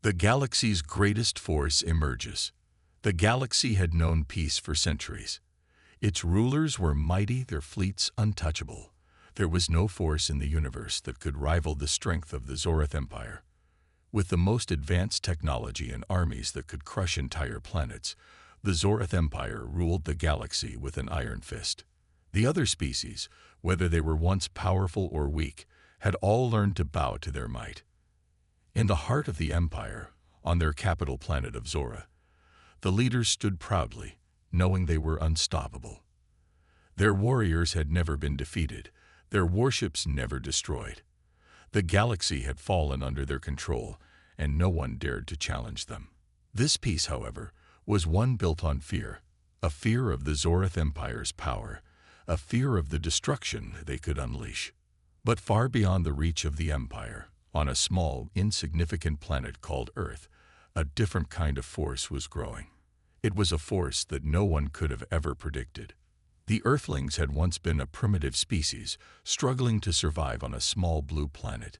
The galaxy's greatest force emerges. The galaxy had known peace for centuries. Its rulers were mighty, their fleets untouchable. There was no force in the universe that could rival the strength of the Zorith Empire. With the most advanced technology and armies that could crush entire planets, the Zorith Empire ruled the galaxy with an iron fist. The other species, whether they were once powerful or weak, had all learned to bow to their might. In the heart of the Empire, on their capital planet of Zora, the leaders stood proudly, knowing they were unstoppable. Their warriors had never been defeated, their warships never destroyed. The galaxy had fallen under their control, and no one dared to challenge them. This peace, however, was one built on fear, a fear of the Zorith Empire's power, a fear of the destruction they could unleash. But far beyond the reach of the Empire, on a small, insignificant planet called Earth, a different kind of force was growing. It was a force that no one could have ever predicted. The Earthlings had once been a primitive species, struggling to survive on a small blue planet.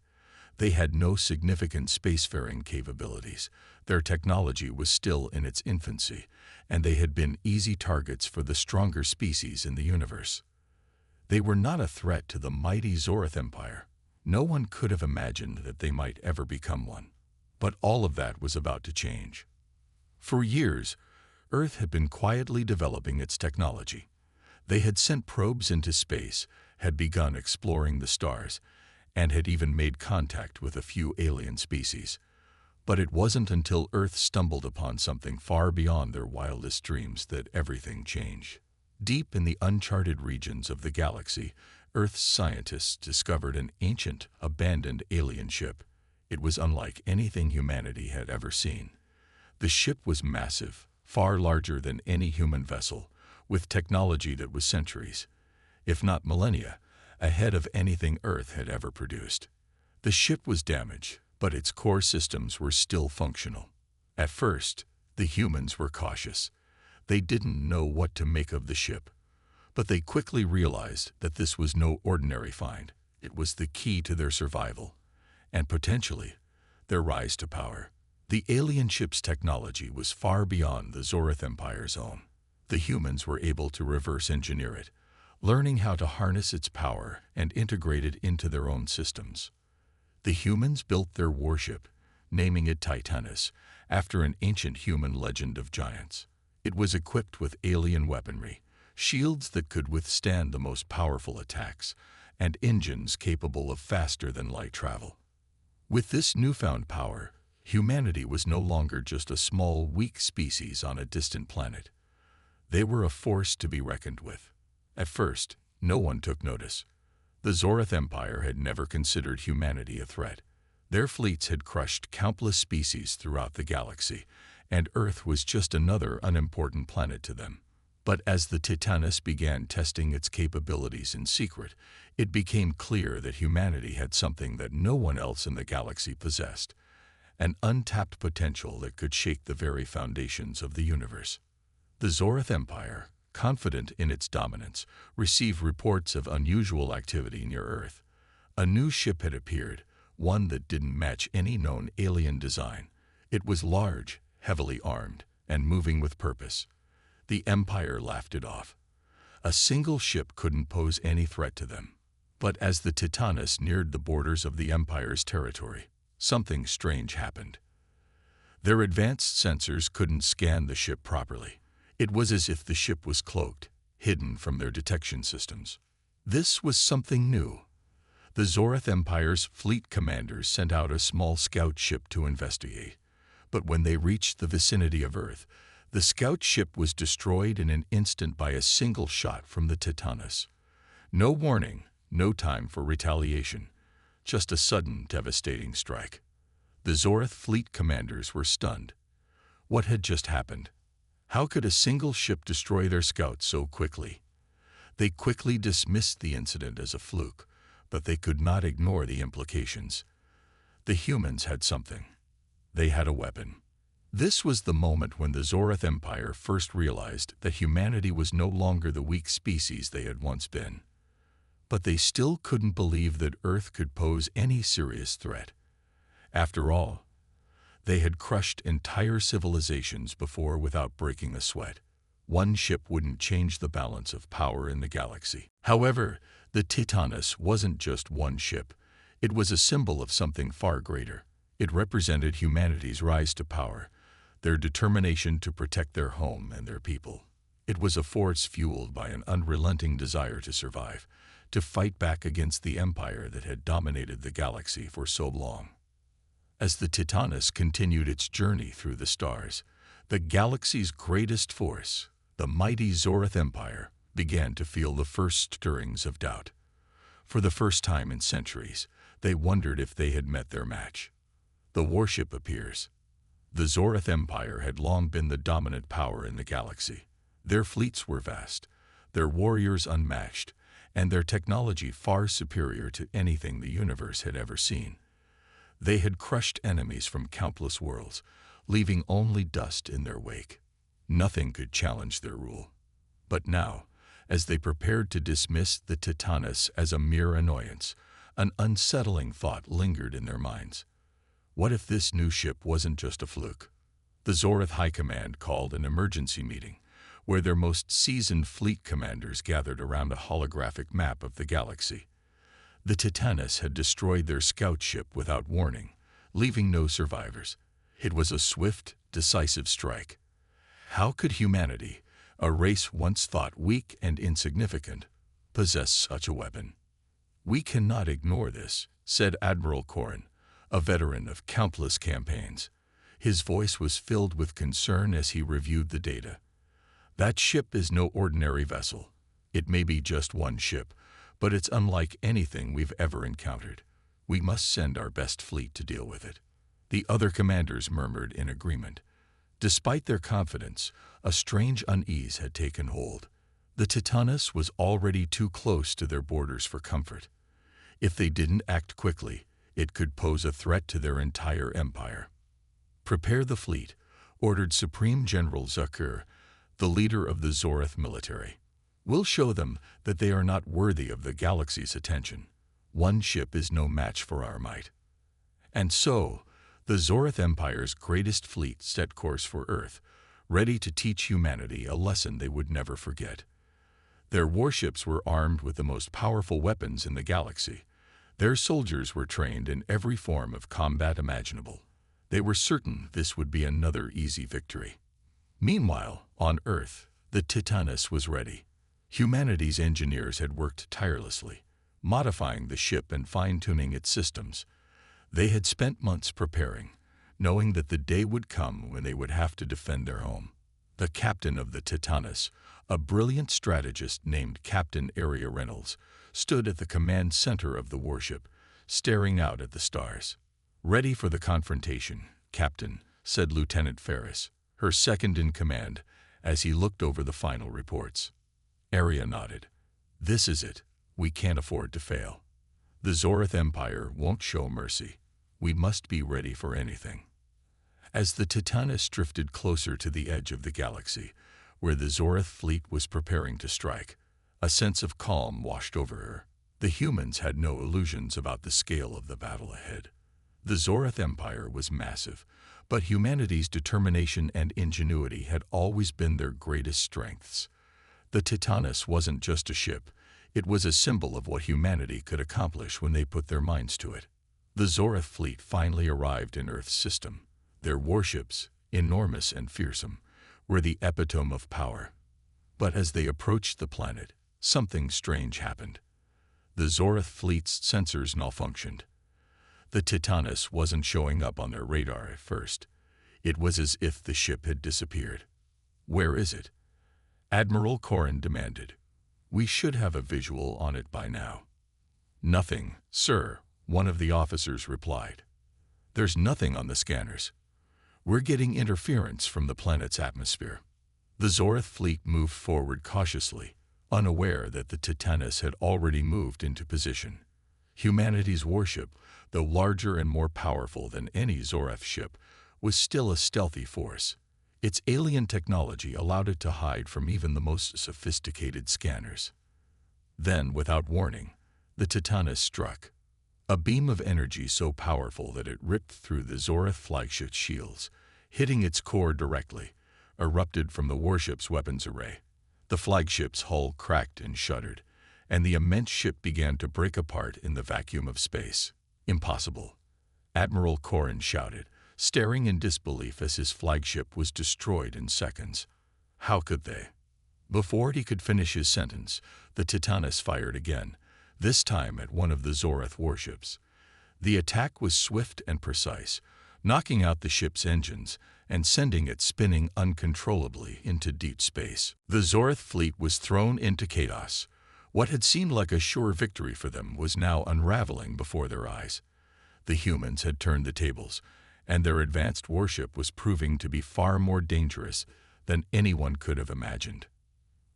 They had no significant spacefaring capabilities. Their technology was still in its infancy, and they had been easy targets for the stronger species in the universe. They were not a threat to the mighty Zorith Empire. No one could have imagined that they might ever become one. But all of that was about to change. For years, Earth had been quietly developing its technology. They had sent probes into space, had begun exploring the stars, and had even made contact with a few alien species. But it wasn't until Earth stumbled upon something far beyond their wildest dreams that everything changed. Deep in the uncharted regions of the galaxy, Earth's scientists discovered an ancient, abandoned alien ship. It was unlike anything humanity had ever seen. The ship was massive, far larger than any human vessel, with technology that was centuries, if not millennia, ahead of anything Earth had ever produced. The ship was damaged, but its core systems were still functional. At first, the humans were cautious. They didn't know what to make of the ship, but they quickly realized that this was no ordinary find. It was the key to their survival, and potentially, their rise to power. The alien ship's technology was far beyond the Zorith Empire's own. The humans were able to reverse engineer it, learning how to harness its power and integrate it into their own systems. The humans built their warship, naming it Titanus, after an ancient human legend of giants. It was equipped with alien weaponry, shields that could withstand the most powerful attacks, and engines capable of faster-than-light travel. With this newfound power, humanity was no longer just a small, weak species on a distant planet. They were a force to be reckoned with. At first, no one took notice. The Zorith Empire had never considered humanity a threat. Their fleets had crushed countless species throughout the galaxy, and Earth was just another unimportant planet to them. But as the Titanus began testing its capabilities in secret, it became clear that humanity had something that no one else in the galaxy possessed, an untapped potential that could shake the very foundations of the universe. The Zorith Empire, confident in its dominance, received reports of unusual activity near Earth. A new ship had appeared, one that didn't match any known alien design. It was large, heavily armed, and moving with purpose. The Empire laughed it off. A single ship couldn't pose any threat to them. But as the Titanus neared the borders of the Empire's territory, something strange happened. Their advanced sensors couldn't scan the ship properly. It was as if the ship was cloaked, hidden from their detection systems. This was something new. The Zorith Empire's fleet commanders sent out a small scout ship to investigate. But when they reached the vicinity of Earth, the scout ship was destroyed in an instant by a single shot from the Titanus. No warning, no time for retaliation, just a sudden, devastating strike. The Zorith fleet commanders were stunned. What had just happened? How could a single ship destroy their scouts so quickly? They quickly dismissed the incident as a fluke, but they could not ignore the implications. The humans had something. They had a weapon. This was the moment when the Zorith Empire first realized that humanity was no longer the weak species they had once been. But they still couldn't believe that Earth could pose any serious threat. After all, They had crushed entire civilizations before without breaking a sweat. One ship wouldn't change the balance of power in the galaxy. However, the Titanus wasn't just one ship. It was a symbol of something far greater. It represented humanity's rise to power, their determination to protect their home and their people. It was a force fueled by an unrelenting desire to survive, to fight back against the empire that had dominated the galaxy for so long. As the Titanus continued its journey through the stars, the galaxy's greatest force, the mighty Zorith Empire, began to feel the first stirrings of doubt. For the first time in centuries, they wondered if they had met their match. The warship appears. The Zorith Empire had long been the dominant power in the galaxy. Their fleets were vast, their warriors unmatched, and their technology far superior to anything the universe had ever seen. They had crushed enemies from countless worlds, leaving only dust in their wake. Nothing could challenge their rule. But now, as they prepared to dismiss the Titanus as a mere annoyance, an unsettling thought lingered in their minds. What if this new ship wasn't just a fluke? The Zorith High Command called an emergency meeting, where their most seasoned fleet commanders gathered around a holographic map of the galaxy. The Titanus had destroyed their scout ship without warning, leaving no survivors. It was a swift, decisive strike. How could humanity, a race once thought weak and insignificant, possess such a weapon? "We cannot ignore this," said Admiral Corrin, a veteran of countless campaigns. His voice was filled with concern as he reviewed the data. "That ship is no ordinary vessel. It may be just one ship, but it's unlike anything we've ever encountered. We must send our best fleet to deal with it." The other commanders murmured in agreement. Despite their confidence, a strange unease had taken hold. The Titanus was already too close to their borders for comfort. If they didn't act quickly, it could pose a threat to their entire empire. "Prepare the fleet," ordered Supreme General Zakur, the leader of the Zorith military. "We'll show them that they are not worthy of the galaxy's attention. One ship is no match for our might." And so, the Zorith Empire's greatest fleet set course for Earth, ready to teach humanity a lesson they would never forget. Their warships were armed with the most powerful weapons in the galaxy. Their soldiers were trained in every form of combat imaginable. They were certain this would be another easy victory. Meanwhile, on Earth, the Titanus was ready. Humanity's engineers had worked tirelessly, modifying the ship and fine-tuning its systems. They had spent months preparing, knowing that the day would come when they would have to defend their home. The captain of the Titanus, a brilliant strategist named Captain Area Reynolds, stood at the command center of the warship, staring out at the stars. "Ready for the confrontation, Captain," said Lieutenant Ferris, her second in command, as he looked over the final reports. Area nodded. "This is it. We can't afford to fail. The Zorith Empire won't show mercy. We must be ready for anything." As the Titanus drifted closer to the edge of the galaxy, where the Zorith fleet was preparing to strike, a sense of calm washed over her. The humans had no illusions about the scale of the battle ahead. The Zorith Empire was massive, but humanity's determination and ingenuity had always been their greatest strengths. The Titanus wasn't just a ship, it was a symbol of what humanity could accomplish when they put their minds to it. The Zorith fleet finally arrived in Earth's system. Their warships, enormous and fearsome, were the epitome of power. But as they approached the planet, something strange happened. The Zorith fleet's sensors malfunctioned. The Titanus wasn't showing up on their radar at first. It was as if the ship had disappeared. "Where is it?" Admiral Corrin demanded. "We should have a visual on it by now." "Nothing, sir," one of the officers replied. "There's nothing on the scanners. We're getting interference from the planet's atmosphere." The Zorith fleet moved forward cautiously, unaware that the Titanus had already moved into position. Humanity's warship, though larger and more powerful than any Zorith ship, was still a stealthy force. Its alien technology allowed it to hide from even the most sophisticated scanners. Then, without warning, the Titanus struck. A beam of energy so powerful that it ripped through the Zoreth flagship's shields, hitting its core directly, erupted from the warship's weapons array. The flagship's hull cracked and shuddered, and the immense ship began to break apart in the vacuum of space. Impossible, Admiral Corrin shouted, staring in disbelief as his flagship was destroyed in seconds. How could they? Before he could finish his sentence, the Titanus fired again, this time at one of the Zoreth warships. The attack was swift and precise, knocking out the ship's engines and sending it spinning uncontrollably into deep space. The Zoreth fleet was thrown into chaos. What had seemed like a sure victory for them was now unraveling before their eyes. The humans had turned the tables, and their advanced warship was proving to be far more dangerous than anyone could have imagined.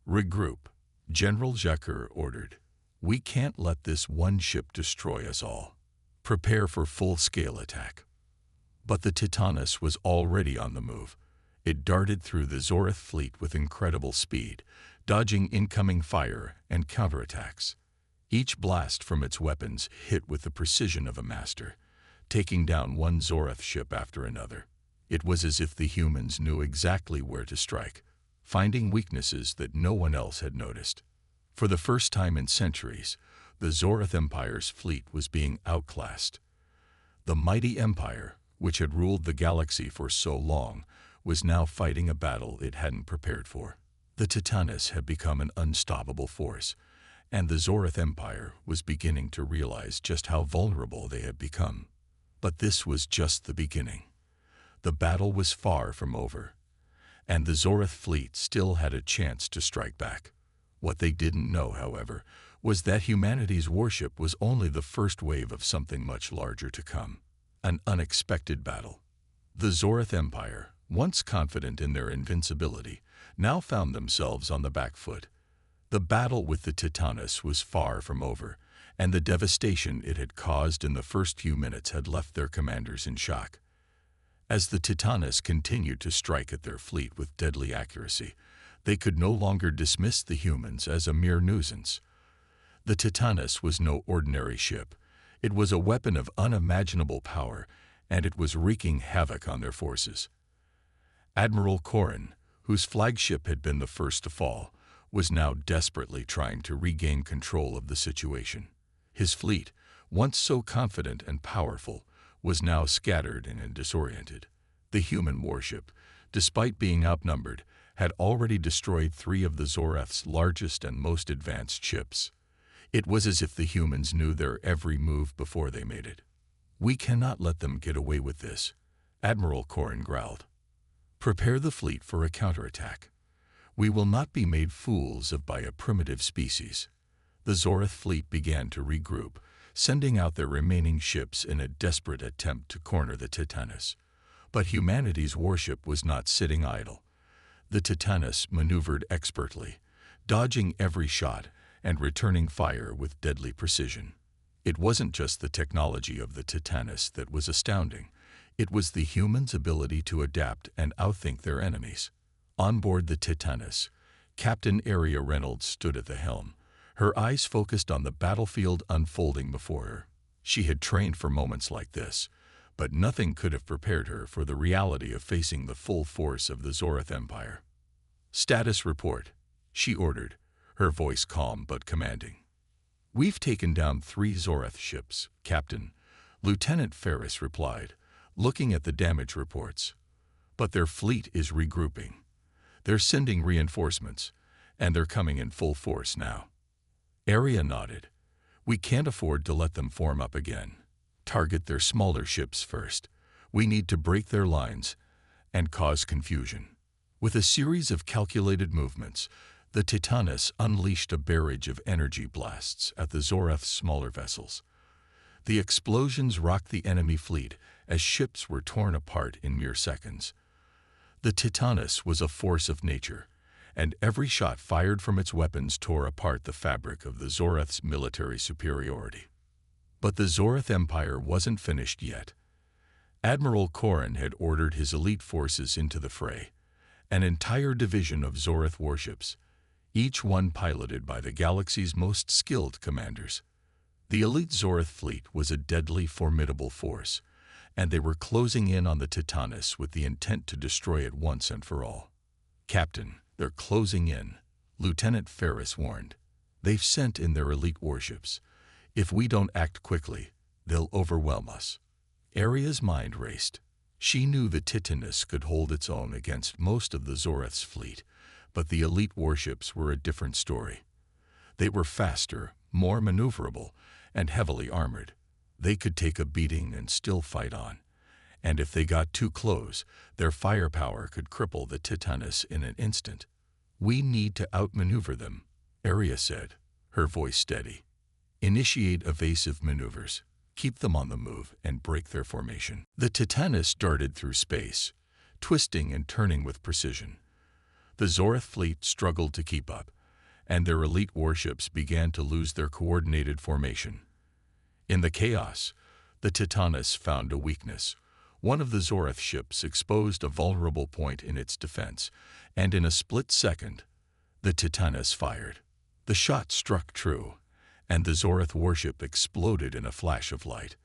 "Regroup," General Jacquer ordered. "We can't let this one ship destroy us all. Prepare for full-scale attack." But the Titanus was already on the move. It darted through the Zoreth fleet with incredible speed, dodging incoming fire and counterattacks. Each blast from its weapons hit with the precision of a master, taking down one Zoreth ship after another. It was as if the humans knew exactly where to strike, finding weaknesses that no one else had noticed. For the first time in centuries, the Zoreth Empire's fleet was being outclassed. The mighty empire, which had ruled the galaxy for so long, was now fighting a battle it hadn't prepared for. The Titanus had become an unstoppable force, and the Zoreth Empire was beginning to realize just how vulnerable they had become. But this was just the beginning. The battle was far from over, and the Zoreth fleet still had a chance to strike back. What they didn't know, however, was that humanity's warship was only the first wave of something much larger to come. An unexpected battle. The Zoreth Empire, once confident in their invincibility, now found themselves on the back foot. The battle with the Titanus was far from over, and the devastation it had caused in the first few minutes had left their commanders in shock. As the Titanus continued to strike at their fleet with deadly accuracy, they could no longer dismiss the humans as a mere nuisance. The Titanus was no ordinary ship. It was a weapon of unimaginable power, and it was wreaking havoc on their forces. Admiral Corrin, whose flagship had been the first to fall, was now desperately trying to regain control of the situation. His fleet, once so confident and powerful, was now scattered and disoriented. The human warship, despite being outnumbered, had already destroyed 3 of the Zoreth's largest and most advanced ships. It was as if the humans knew their every move before they made it. "We cannot let them get away with this," Admiral Corrin growled. "Prepare the fleet for a counterattack. We will not be made fools of by a primitive species." The Zoreth fleet began to regroup, sending out their remaining ships in a desperate attempt to corner the Titanus. But humanity's warship was not sitting idle. The Titanus maneuvered expertly, dodging every shot and returning fire with deadly precision. It wasn't just the technology of the Titanus that was astounding. It was the humans' ability to adapt and outthink their enemies. On board the Titanus, Captain Aria Reynolds stood at the helm, her eyes focused on the battlefield unfolding before her. She had trained for moments like this, but nothing could have prepared her for the reality of facing the full force of the Zoreth Empire. "Status report," she ordered, her voice calm but commanding. "We've taken down 3 Zoreth ships, Captain," Lieutenant Ferris replied, looking at the damage reports. "But their fleet is regrouping. They're sending reinforcements, and they're coming in full force now." Aria nodded. "We can't afford to let them form up again. Target their smaller ships first. We need to break their lines and cause confusion." With a series of calculated movements, the Titanus unleashed a barrage of energy blasts at the Zoreth's smaller vessels. The explosions rocked the enemy fleet as ships were torn apart in mere seconds. The Titanus was a force of nature, and every shot fired from its weapons tore apart the fabric of the Zoreth's military superiority. But the Zoreth Empire wasn't finished yet. Admiral Corrin had ordered his elite forces into the fray, an entire division of Zoreth warships, each one piloted by the galaxy's most skilled commanders. The elite Zorth fleet was a deadly, formidable force, and they were closing in on the Titanus with the intent to destroy it once and for all. "Captain, they're closing in," Lieutenant Ferris warned. "They've sent in their elite warships. If we don't act quickly, they'll overwhelm us." Aria's mind raced. She knew the Titanus could hold its own against most of the Zorth's fleet, but the elite warships were a different story. They were faster, more maneuverable, and heavily armored. They could take a beating and still fight on. And if they got too close, their firepower could cripple the Titanus in an instant. "We need to outmaneuver them," Aria said, her voice steady. "Initiate evasive maneuvers. Keep them on the move and break their formation." The Titanus darted through space, twisting and turning with precision. The Zorth fleet struggled to keep up, and their elite warships began to lose their coordinated formation. In the chaos, the Titanus found a weakness. One of the Zorth ships exposed a vulnerable point in its defense, and in a split second, the Titanus fired. The shot struck true, and the Zorth warship exploded in a flash of light.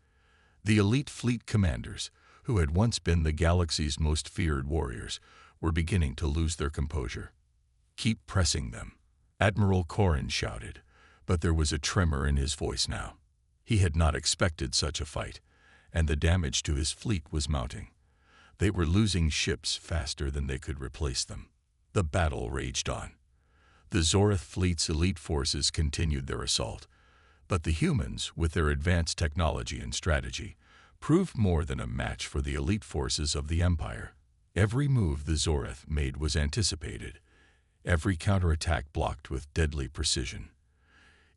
The elite fleet commanders, who had once been the galaxy's most feared warriors, were beginning to lose their composure. "Keep pressing them," Admiral Corrin shouted, but there was a tremor in his voice now. He had not expected such a fight, and the damage to his fleet was mounting. They were losing ships faster than they could replace them. The battle raged on. The Zorth fleet's elite forces continued their assault, but the humans, with their advanced technology and strategy, proved more than a match for the elite forces of the Empire. Every move the Zorth made was anticipated, every counterattack blocked with deadly precision.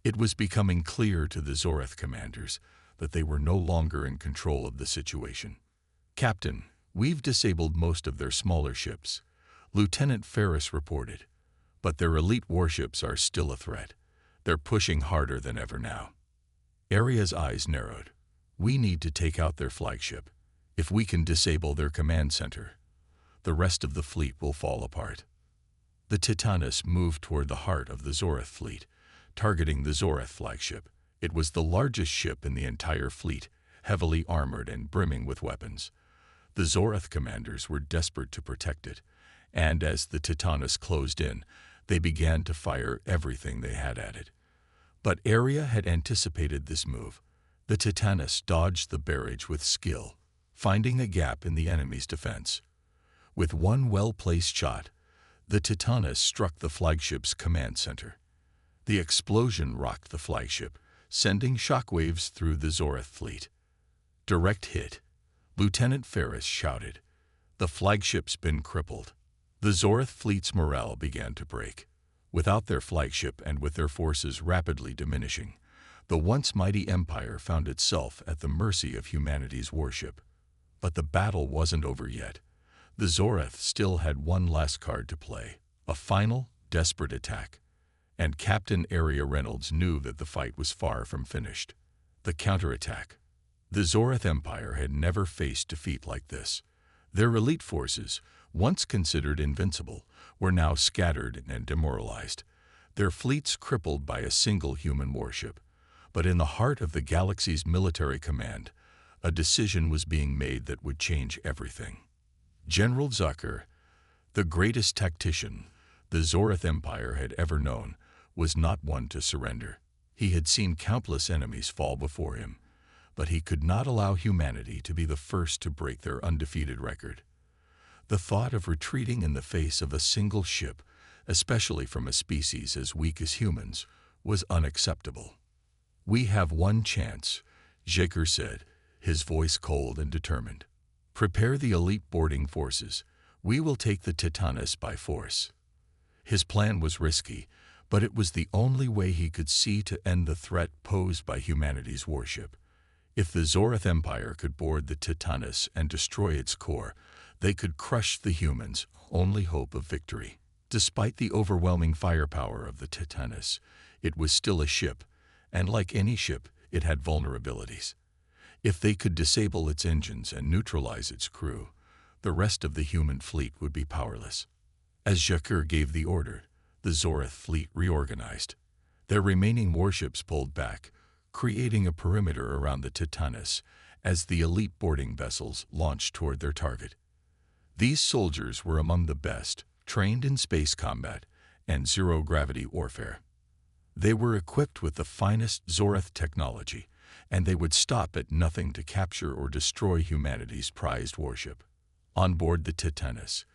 It was becoming clear to the Zorth commanders that they were no longer in control of the situation. "Captain, we've disabled most of their smaller ships," Lieutenant Ferris reported, "but their elite warships are still a threat. They're pushing harder than ever now." Aria's eyes narrowed. "We need to take out their flagship. If we can disable their command center, the rest of the fleet will fall apart." The Titanus moved toward the heart of the Zorth fleet, targeting the Zorth flagship. It was the largest ship in the entire fleet, heavily armored and brimming with weapons. The Zorth commanders were desperate to protect it, and as the Titanus closed in, they began to fire everything they had at it. But Aria had anticipated this move. The Titanus dodged the barrage with skill, finding a gap in the enemy's defense. With one well-placed shot, the Titanus struck the flagship's command center. The explosion rocked the flagship, sending shockwaves through the Zorth fleet. "Direct hit," Lieutenant Ferris shouted. "The flagship's been crippled." The Zorth fleet's morale began to break. Without their flagship and with their forces rapidly diminishing, the once mighty empire found itself at the mercy of humanity's warship. But the battle wasn't over yet. The Zorth still had one last card to play, a final, desperate attack. And Captain Aria Reynolds knew that the fight was far from finished. The counterattack. The Zorth Empire had never faced defeat like this. Their elite forces, once considered invincible, were now scattered and demoralized, their fleets crippled by a single human warship. But in the heart of the galaxy's military command, a decision was being made that would change everything. General Zucker, the greatest tactician the Zorth Empire had ever known, was not one to surrender. He had seen countless enemies fall before him, but he could not allow humanity to be the first to break their undefeated record. The thought of retreating in the face of a single ship, especially from a species as weak as humans, was unacceptable. "We have one chance," Jaeger said, his voice cold and determined. "Prepare the elite boarding forces. We will take the Titanus by force." His plan was risky, but it was the only way he could see to end the threat posed by humanity's warship. If the Zorth Empire could board the Titanus and destroy its core, they could crush the humans' only hope of victory. Despite the overwhelming firepower of the Titanus, it was still a ship, and like any ship, it had vulnerabilities. If they could disable its engines and neutralize its crew, the rest of the human fleet would be powerless. As Jaeger gave the order, the Zorth fleet reorganized. Their remaining warships pulled back, creating a perimeter around the Titanus as the elite boarding vessels launched toward their target. These soldiers were among the best, trained in space combat and zero-gravity warfare. They were equipped with the finest Zorath technology, and they would stop at nothing to capture or destroy humanity's prized warship. On board the Titanus,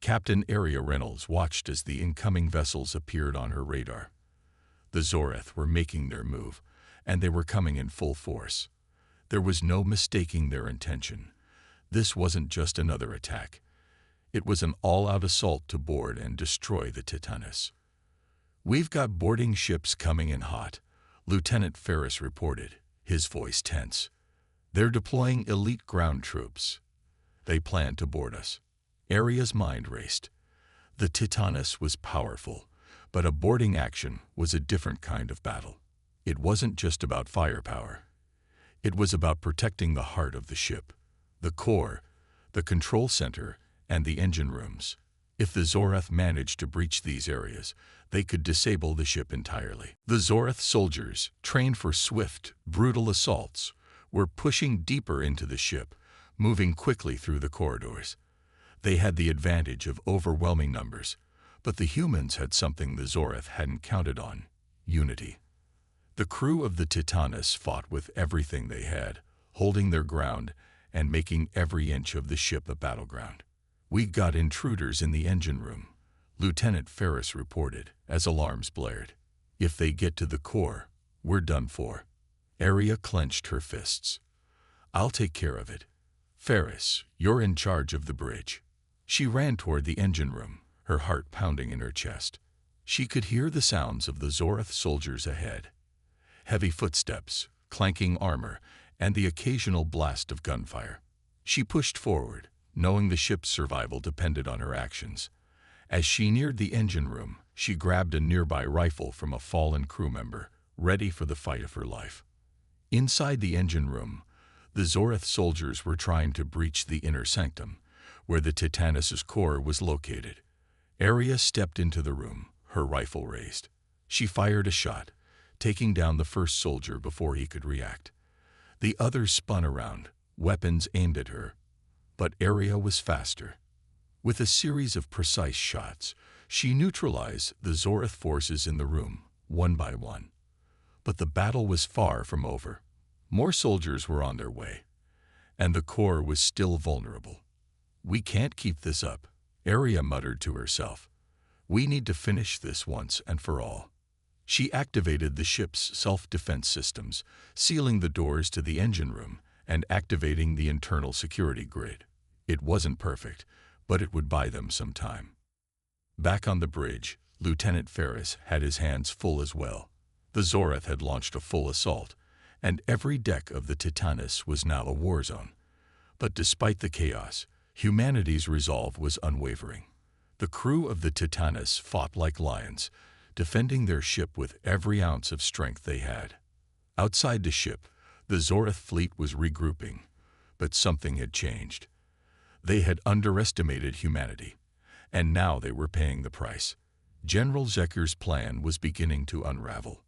Captain Aria Reynolds watched as the incoming vessels appeared on her radar. The Zorath were making their move, and they were coming in full force. There was no mistaking their intention. This wasn't just another attack. It was an all-out assault to board and destroy the Titanus. "We've got boarding ships coming in hot," Lieutenant Ferris reported, his voice tense. "They're deploying elite ground troops. They plan to board us." Aria's mind raced. The Titanus was powerful, but a boarding action was a different kind of battle. It wasn't just about firepower. It was about protecting the heart of the ship, the core, the control center, and the engine rooms. If the Zorath managed to breach these areas, they could disable the ship entirely. The Zorath soldiers, trained for swift, brutal assaults, were pushing deeper into the ship, moving quickly through the corridors. They had the advantage of overwhelming numbers, but the humans had something the Zorath hadn't counted on: unity. The crew of the Titanus fought with everything they had, holding their ground and making every inch of the ship a battleground. "We got intruders in the engine room," Lieutenant Ferris reported as alarms blared. "If they get to the core, we're done for." Aria clenched her fists. "I'll take care of it. Ferris, you're in charge of the bridge." She ran toward the engine room, her heart pounding in her chest. She could hear the sounds of the Zorath soldiers ahead. Heavy footsteps, clanking armor, and the occasional blast of gunfire. She pushed forward, knowing the ship's survival depended on her actions. As she neared the engine room, she grabbed a nearby rifle from a fallen crew member, ready for the fight of her life. Inside the engine room, the Zorath soldiers were trying to breach the inner sanctum, where the Titanus's core was located. Aria stepped into the room, her rifle raised. She fired a shot, taking down the first soldier before he could react. The others spun around, weapons aimed at her. But Aria was faster. With a series of precise shots, she neutralized the Zorath forces in the room, one by one. But the battle was far from over. More soldiers were on their way, and the core was still vulnerable. "We can't keep this up," Aria muttered to herself. "We need to finish this once and for all." She activated the ship's self-defense systems, sealing the doors to the engine room and activating the internal security grid. It wasn't perfect, but it would buy them some time. Back on the bridge, Lieutenant Ferris had his hands full as well. The Zorath had launched a full assault, and every deck of the Titanus was now a war zone. But despite the chaos, humanity's resolve was unwavering. The crew of the Titanus fought like lions, defending their ship with every ounce of strength they had. Outside the ship, the Zorath fleet was regrouping, but something had changed. They had underestimated humanity, and now they were paying the price. General Zekker's plan was beginning to unravel.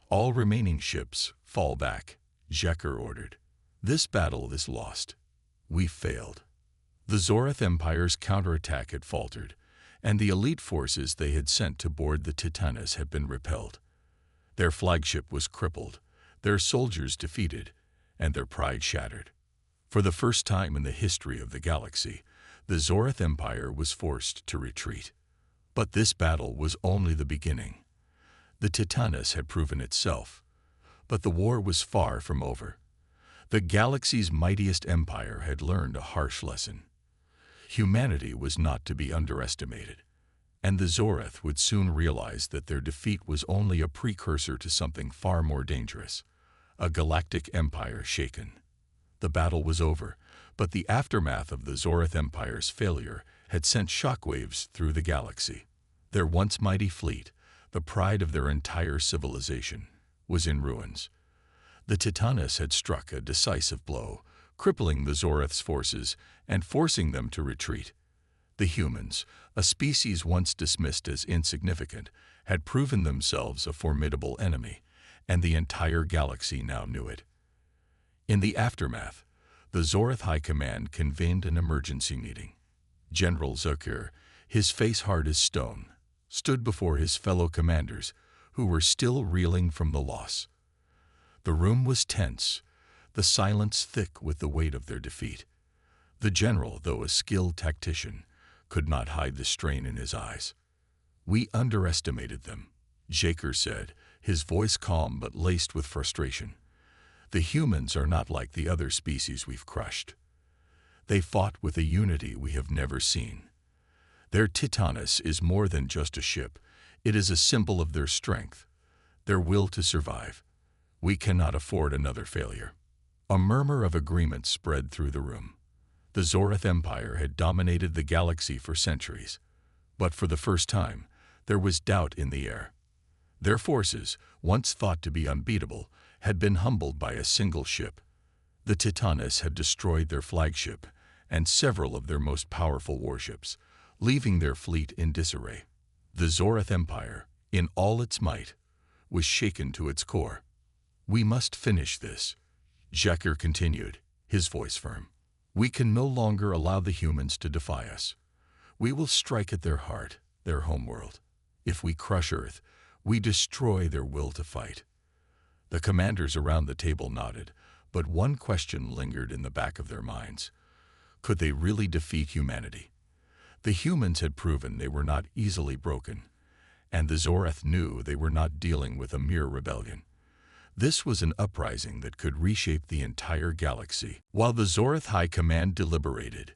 "All remaining ships, fall back," Zekker ordered. "This battle is lost. We failed." The Zorath Empire's counterattack had faltered, and the elite forces they had sent to board the Titanus had been repelled. Their flagship was crippled, their soldiers defeated, and their pride shattered. For the first time in the history of the galaxy, the Zorath Empire was forced to retreat. But this battle was only the beginning. The Titanus had proven itself, but the war was far from over. The galaxy's mightiest empire had learned a harsh lesson. Humanity was not to be underestimated, and the Zorath would soon realize that their defeat was only a precursor to something far more dangerous, a galactic empire shaken. The battle was over, but the aftermath of the Zorath Empire's failure had sent shockwaves through the galaxy. Their once mighty fleet, the pride of their entire civilization, was in ruins. The Titanus had struck a decisive blow, crippling the Zorath's forces and forcing them to retreat. The humans, a species once dismissed as insignificant, had proven themselves a formidable enemy, and the entire galaxy now knew it. In the aftermath, the Zorath High Command convened an emergency meeting. General Zukir, his face hard as stone, stood before his fellow commanders, who were still reeling from the loss. The room was tense, the silence thick with the weight of their defeat. The general, though a skilled tactician, could not hide the strain in his eyes. "We underestimated them," Jaker said, his voice calm but laced with frustration. "The humans are not like the other species we've crushed. They fought with a unity we have never seen. Their Titanus is more than just a ship. It is a symbol of their strength, their will to survive. We cannot afford another failure." A murmur of agreement spread through the room. The Zorath Empire had dominated the galaxy for centuries, but for the first time, there was doubt in the air. Their forces, once thought to be unbeatable, had been humbled by a single ship. The Titanus had destroyed their flagship and several of their most powerful warships, leaving their fleet in disarray. The Zorath Empire, in all its might, was shaken to its core. "We must finish this," Jaker continued, his voice firm. "We can no longer allow the humans to defy us. We will strike at their heart, their homeworld. If we crush Earth, we destroy their will to fight." The commanders around the table nodded, but one question lingered in the back of their minds. Could they really defeat humanity? The humans had proven they were not easily broken, and the Zorath knew they were not dealing with a mere rebellion. This was an uprising that could reshape the entire galaxy. While the Zorath High Command deliberated,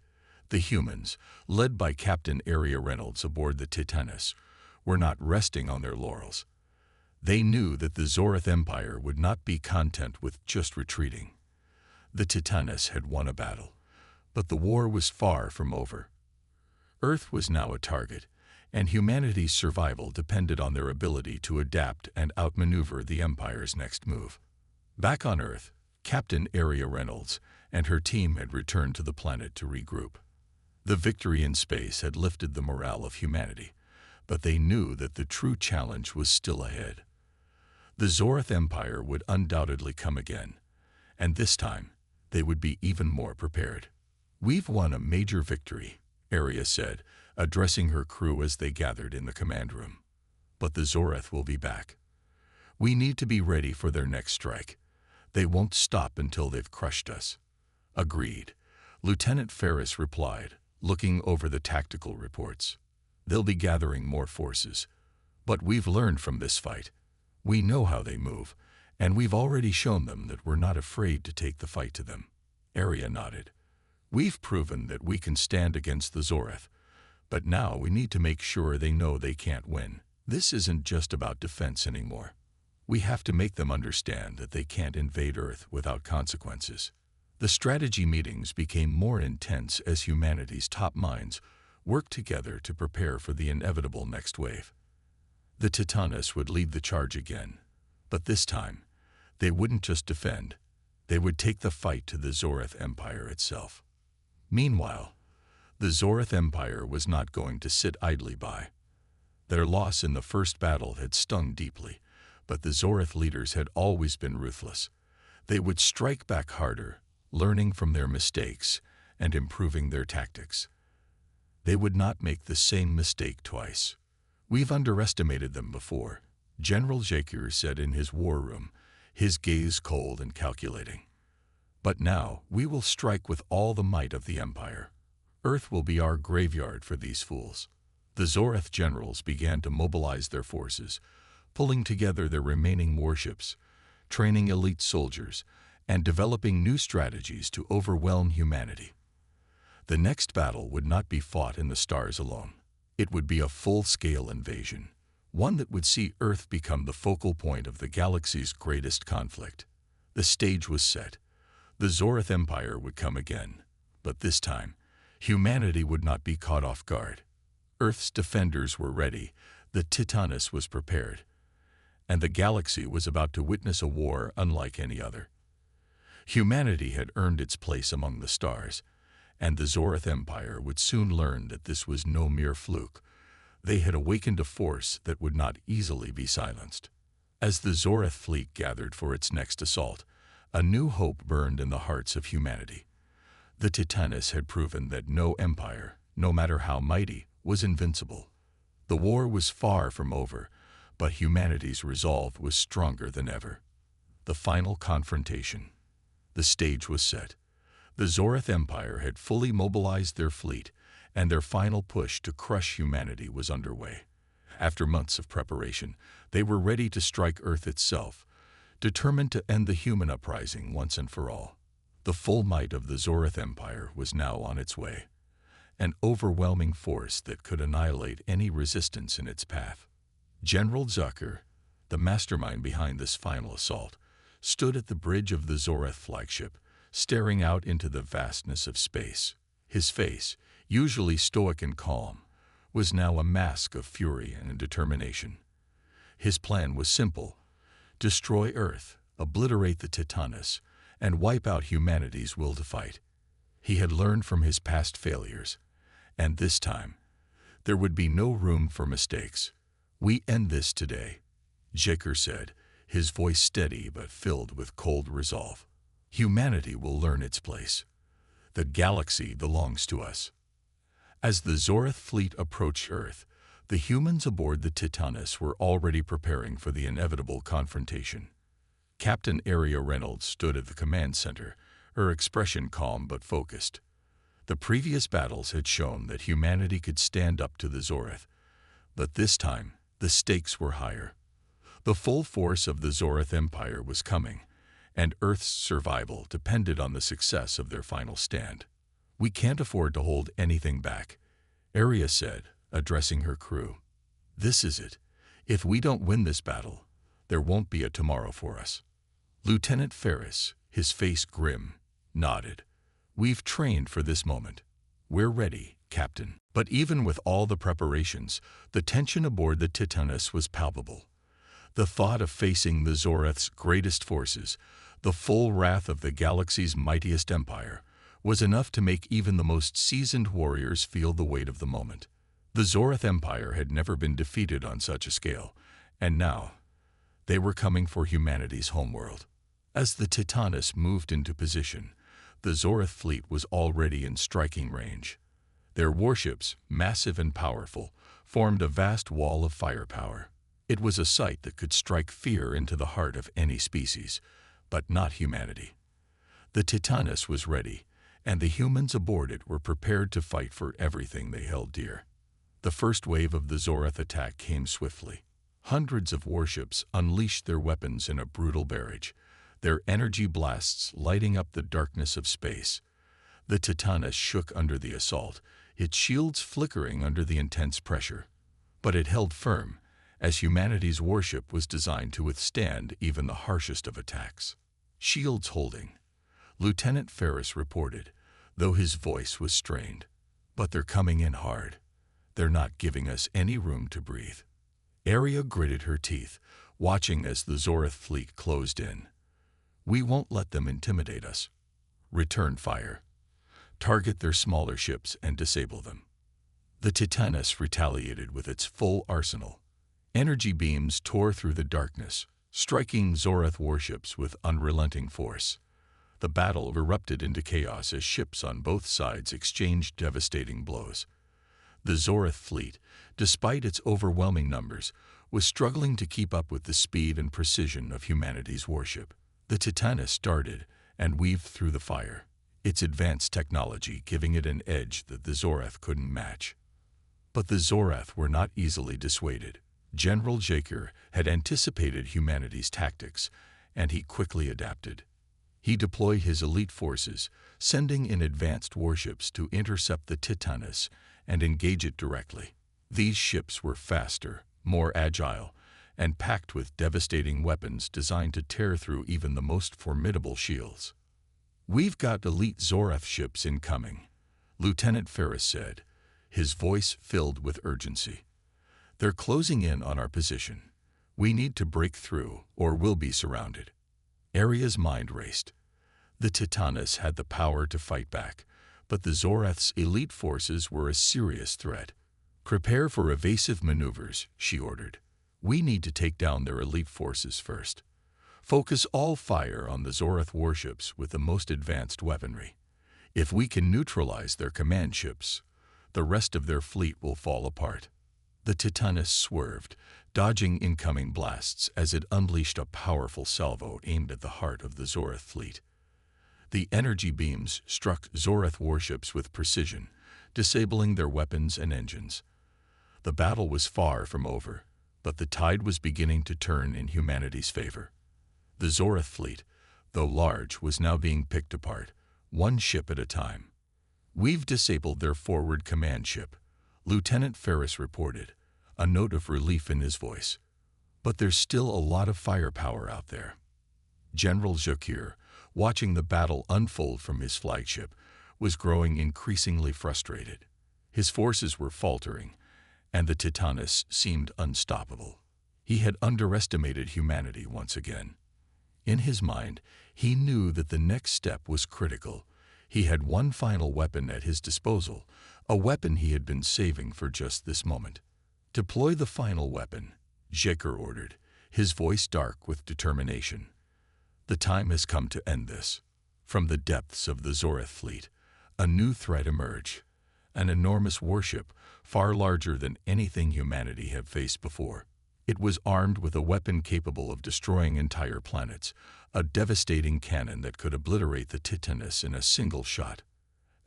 the humans, led by Captain Area Reynolds aboard the Titanus, were not resting on their laurels. They knew that the Zorath Empire would not be content with just retreating. The Titanus had won a battle, but the war was far from over. Earth was now a target, and humanity's survival depended on their ability to adapt and outmaneuver the Empire's next move. Back on Earth, Captain Area Reynolds and her team had returned to the planet to regroup. The victory in space had lifted the morale of humanity, but they knew that the true challenge was still ahead. The Zorath Empire would undoubtedly come again, and this time they would be even more prepared. "We've won a major victory," Area said, addressing her crew as they gathered in the command room. "But the Zorath will be back. We need to be ready for their next strike. They won't stop until they've crushed us." "Agreed," Lieutenant Ferris replied, looking over the tactical reports. "They'll be gathering more forces. But we've learned from this fight. We know how they move, and we've already shown them that we're not afraid to take the fight to them." Area nodded. "We've proven that we can stand against the Zorath, but now we need to make sure they know they can't win. This isn't just about defense anymore. We have to make them understand that they can't invade Earth without consequences." The strategy meetings became more intense as humanity's top minds worked together to prepare for the inevitable next wave. The Titanus would lead the charge again, but this time, they wouldn't just defend, they would take the fight to the Zorath Empire itself. Meanwhile, the Zorath Empire was not going to sit idly by. Their loss in the first battle had stung deeply, but the Zorath leaders had always been ruthless. They would strike back harder, learning from their mistakes and improving their tactics. They would not make the same mistake twice. "We've underestimated them before," General Jaker said in his war room, his gaze cold and calculating. "But now we will strike with all the might of the Empire. Earth will be our graveyard for these fools." The Zorath generals began to mobilize their forces, pulling together their remaining warships, training elite soldiers, and developing new strategies to overwhelm humanity. The next battle would not be fought in the stars alone. It would be a full-scale invasion, one that would see Earth become the focal point of the galaxy's greatest conflict. The stage was set. The Zorath Empire would come again, but this time, humanity would not be caught off guard. Earth's defenders were ready, the Titanus was prepared, and the galaxy was about to witness a war unlike any other. Humanity had earned its place among the stars, and the Zorath Empire would soon learn that this was no mere fluke. They had awakened a force that would not easily be silenced. As the Zoreth fleet gathered for its next assault, a new hope burned in the hearts of humanity. The Titanus had proven that no empire, no matter how mighty, was invincible. The war was far from over, but humanity's resolve was stronger than ever. The final confrontation. The stage was set. The Zoreth Empire had fully mobilized their fleet, and their final push to crush humanity was underway. After months of preparation, they were ready to strike Earth itself, determined to end the human uprising once and for all. The full might of the Zoreth Empire was now on its way, an overwhelming force that could annihilate any resistance in its path. General Zucker, the mastermind behind this final assault, stood at the bridge of the Zoreth flagship, staring out into the vastness of space. His face, usually stoic and calm, was now a mask of fury and determination. His plan was simple: destroy Earth, obliterate the Titanus, and wipe out humanity's will to fight. He had learned from his past failures, and this time, there would be no room for mistakes. "We end this today," Jaker said, his voice steady but filled with cold resolve. "Humanity will learn its place. The galaxy belongs to us." As the Zoreth fleet approached Earth, the humans aboard the Titanus were already preparing for the inevitable confrontation. Captain Aria Reynolds stood at the command center, her expression calm but focused. The previous battles had shown that humanity could stand up to the Zoreth, but this time the stakes were higher. The full force of the Zoreth Empire was coming, and Earth's survival depended on the success of their final stand. "We can't afford to hold anything back," Aria said, addressing her crew. "This is it. If we don't win this battle, there won't be a tomorrow for us." Lieutenant Ferris, his face grim, nodded. "We've trained for this moment. We're ready, Captain." But even with all the preparations, the tension aboard the Titanus was palpable. The thought of facing the Zoreth's greatest forces, the full wrath of the galaxy's mightiest empire, was enough to make even the most seasoned warriors feel the weight of the moment. The Zoreth Empire had never been defeated on such a scale, and now they were coming for humanity's homeworld. As the Titanus moved into position, the Zoreth fleet was already in striking range. Their warships, massive and powerful, formed a vast wall of firepower. It was a sight that could strike fear into the heart of any species, but not humanity. The Titanus was ready, and the humans aboard it were prepared to fight for everything they held dear. The first wave of the Zoreth attack came swiftly. Hundreds of warships unleashed their weapons in a brutal barrage, their energy blasts lighting up the darkness of space. The Titanus shook under the assault, its shields flickering under the intense pressure. But it held firm, as humanity's warship was designed to withstand even the harshest of attacks. "Shields holding," Lieutenant Ferris reported, though his voice was strained. "But they're coming in hard. They're not giving us any room to breathe." Aria gritted her teeth, watching as the Zoreth fleet closed in. "We won't let them intimidate us. Return fire. Target their smaller ships and disable them." The Titanus retaliated with its full arsenal. Energy beams tore through the darkness, striking Zoreth warships with unrelenting force. The battle erupted into chaos as ships on both sides exchanged devastating blows. The Zoreth fleet, despite its overwhelming numbers, was struggling to keep up with the speed and precision of humanity's warship. The Titanus darted and weaved through the fire, its advanced technology giving it an edge that the Zoreth couldn't match. But the Zoreth were not easily dissuaded. General Jaker had anticipated humanity's tactics, and he quickly adapted. He deployed his elite forces, sending in advanced warships to intercept the Titanus and engage it directly. These ships were faster, more agile, and packed with devastating weapons designed to tear through even the most formidable shields. "We've got elite Zoreth ships incoming," Lieutenant Ferris said, his voice filled with urgency. "They're closing in on our position. We need to break through, or we'll be surrounded." Aria's mind raced. The Titanus had the power to fight back, but the Zoreth's elite forces were a serious threat. "Prepare for evasive maneuvers," she ordered. We need to take down their elite forces first. Focus all fire on the Zoreth warships with the most advanced weaponry. If we can neutralize their command ships, the rest of their fleet will fall apart." The Titanus swerved, dodging incoming blasts as it unleashed a powerful salvo aimed at the heart of the Zoreth fleet. The energy beams struck Zoreth warships with precision, disabling their weapons and engines. The battle was far from over, but the tide was beginning to turn in humanity's favor. The Zoreth fleet, though large, was now being picked apart, one ship at a time. "We've disabled their forward command ship," Lieutenant Ferris reported, a note of relief in his voice. "But there's still a lot of firepower out there." General Jokir, watching the battle unfold from his flagship, was growing increasingly frustrated. His forces were faltering, and the Titanus seemed unstoppable. He had underestimated humanity once again. In his mind, he knew that the next step was critical. He had one final weapon at his disposal, a weapon he had been saving for just this moment. "Deploy the final weapon," Jekir ordered, his voice dark with determination. "The time has come to end this." From the depths of the Zoreth fleet, a new threat emerged, an enormous warship far larger than anything humanity had faced before. It was armed with a weapon capable of destroying entire planets, a devastating cannon that could obliterate the Titanus in a single shot.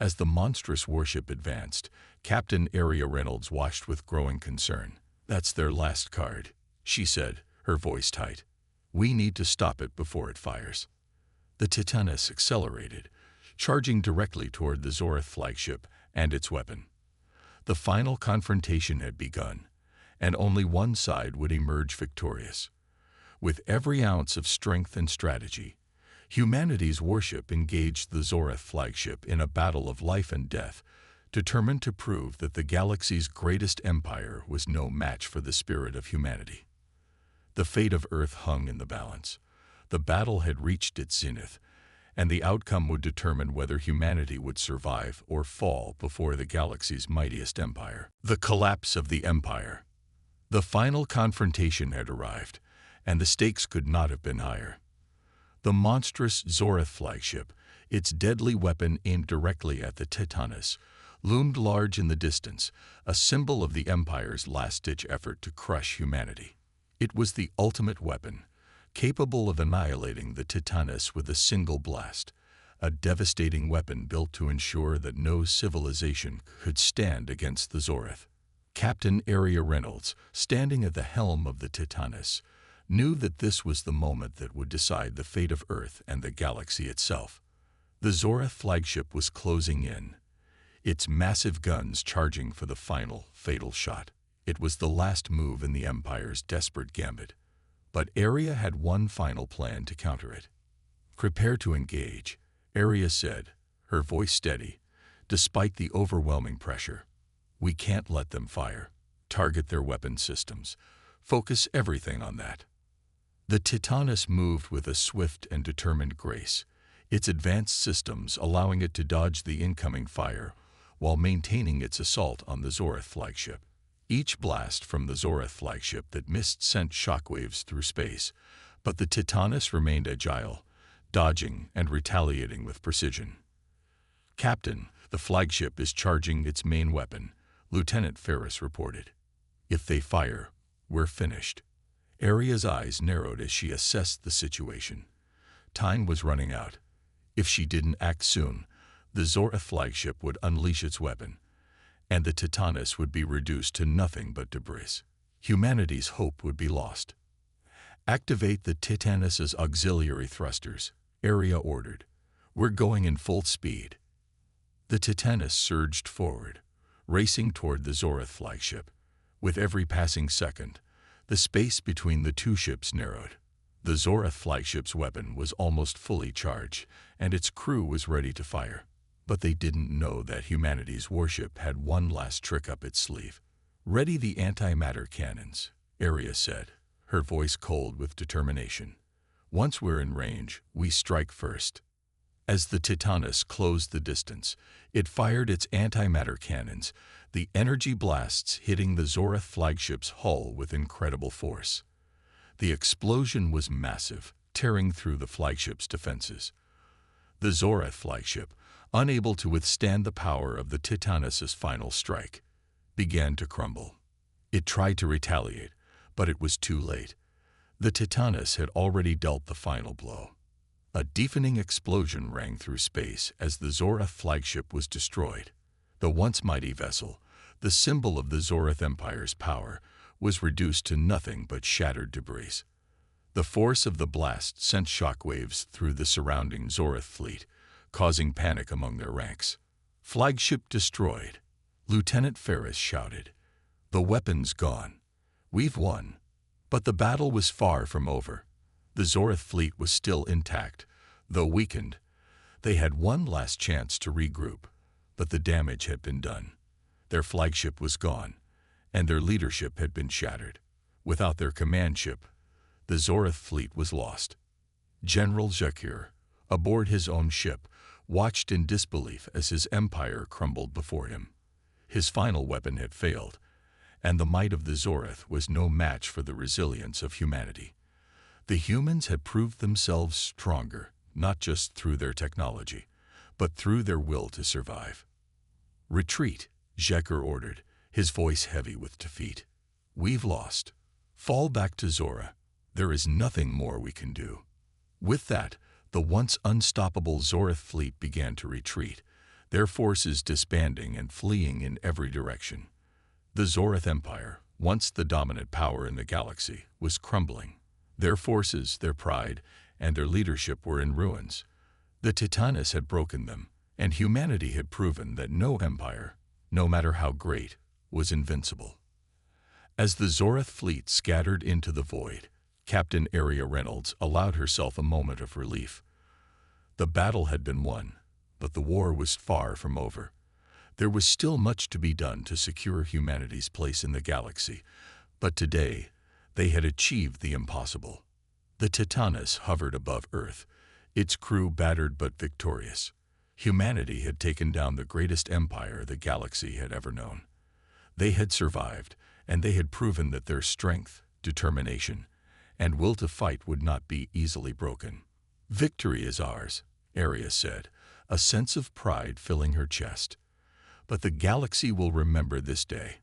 As the monstrous warship advanced, Captain Aria Reynolds watched with growing concern. "That's their last card," she said, her voice tight. "We need to stop it before it fires." The Titanus accelerated, charging directly toward the Zoreth flagship and its weapon. The final confrontation had begun, and only one side would emerge victorious. With every ounce of strength and strategy, humanity's warship engaged the Zoreth flagship in a battle of life and death, determined to prove that the galaxy's greatest empire was no match for the spirit of humanity. The fate of Earth hung in the balance. The battle had reached its zenith, and the outcome would determine whether humanity would survive or fall before the galaxy's mightiest empire. The collapse of the empire. The final confrontation had arrived, and the stakes could not have been higher. The monstrous Zoreth flagship, its deadly weapon aimed directly at the Titanus, loomed large in the distance, a symbol of the Empire's last-ditch effort to crush humanity. It was the ultimate weapon, capable of annihilating the Titanus with a single blast, a devastating weapon built to ensure that no civilization could stand against the Zoreth. Captain Aria Reynolds, standing at the helm of the Titanus, knew that this was the moment that would decide the fate of Earth and the galaxy itself. The Zoreth flagship was closing in, its massive guns charging for the final, fatal shot. It was the last move in the Empire's desperate gambit. But Aria had one final plan to counter it. "Prepare to engage," Aria said, her voice steady, despite the overwhelming pressure. "We can't let them fire. Target their weapon systems. Focus everything on that." The Titanus moved with a swift and determined grace, its advanced systems allowing it to dodge the incoming fire while maintaining its assault on the Zoreth flagship. Each blast from the Zoreth flagship that missed sent shockwaves through space, but the Titanus remained agile, dodging and retaliating with precision. "Captain, the flagship is charging its main weapon," Lieutenant Ferris reported. "If they fire, we're finished." Aria's eyes narrowed as she assessed the situation. Time was running out. If she didn't act soon, the Zoreth flagship would unleash its weapon, and the Titanus would be reduced to nothing but debris. Humanity's hope would be lost. "Activate the Titanus's auxiliary thrusters," Aria ordered. "We're going in full speed." The Titanus surged forward, racing toward the Zoreth flagship. With every passing second, the space between the two ships narrowed. The Zoreth flagship's weapon was almost fully charged, and its crew was ready to fire. But they didn't know that humanity's warship had one last trick up its sleeve. "Ready the antimatter cannons," Aria said, her voice cold with determination. "Once we're in range, we strike first." As the Titanus closed the distance, it fired its antimatter cannons, the energy blasts hitting the Zorath flagship's hull with incredible force. The explosion was massive, tearing through the flagship's defenses. The Zorath flagship, unable to withstand the power of the Titanus's final strike, began to crumble. It tried to retaliate, but it was too late. The Titanus had already dealt the final blow. A deafening explosion rang through space as the Zorath flagship was destroyed. The once mighty vessel, the symbol of the Zorath Empire's power, was reduced to nothing but shattered debris. The force of the blast sent shockwaves through the surrounding Zorath fleet, causing panic among their ranks. "Flagship destroyed," Lieutenant Ferris shouted. "The weapons gone. We've won." But the battle was far from over. The Zorath fleet was still intact, though weakened. They had one last chance to regroup, but the damage had been done. Their flagship was gone, and their leadership had been shattered. Without their command ship, the Zorath fleet was lost. General Jakir, aboard his own ship, watched in disbelief as his empire crumbled before him. His final weapon had failed, and the might of the Zorath was no match for the resilience of humanity. The humans had proved themselves stronger, not just through their technology, but through their will to survive. "Retreat," Jakir ordered, his voice heavy with defeat. "We've lost. Fall back to Zora. There is nothing more we can do." With that, the once unstoppable Zorath fleet began to retreat, their forces disbanding and fleeing in every direction. The Zorath Empire, once the dominant power in the galaxy, was crumbling. Their forces, their pride, and their leadership were in ruins. The Titanus had broken them, and humanity had proven that no empire, no matter how great, was invincible. As the Zorath fleet scattered into the void, Captain Aria Reynolds allowed herself a moment of relief. The battle had been won, but the war was far from over. There was still much to be done to secure humanity's place in the galaxy, but today they had achieved the impossible. The Titanus hovered above Earth, its crew battered but victorious. Humanity had taken down the greatest empire the galaxy had ever known. They had survived, and they had proven that their strength, determination, and will to fight would not be easily broken. "Victory is ours," Aria said, a sense of pride filling her chest. But the galaxy will remember this day.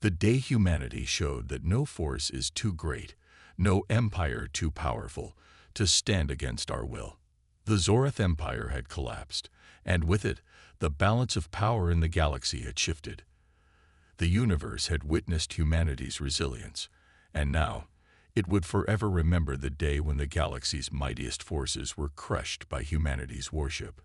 The day humanity showed that no force is too great, no empire too powerful, to stand against our will. The Zorath Empire had collapsed, and with it, the balance of power in the galaxy had shifted. The universe had witnessed humanity's resilience, and now it would forever remember the day when the galaxy's mightiest forces were crushed by humanity's warship.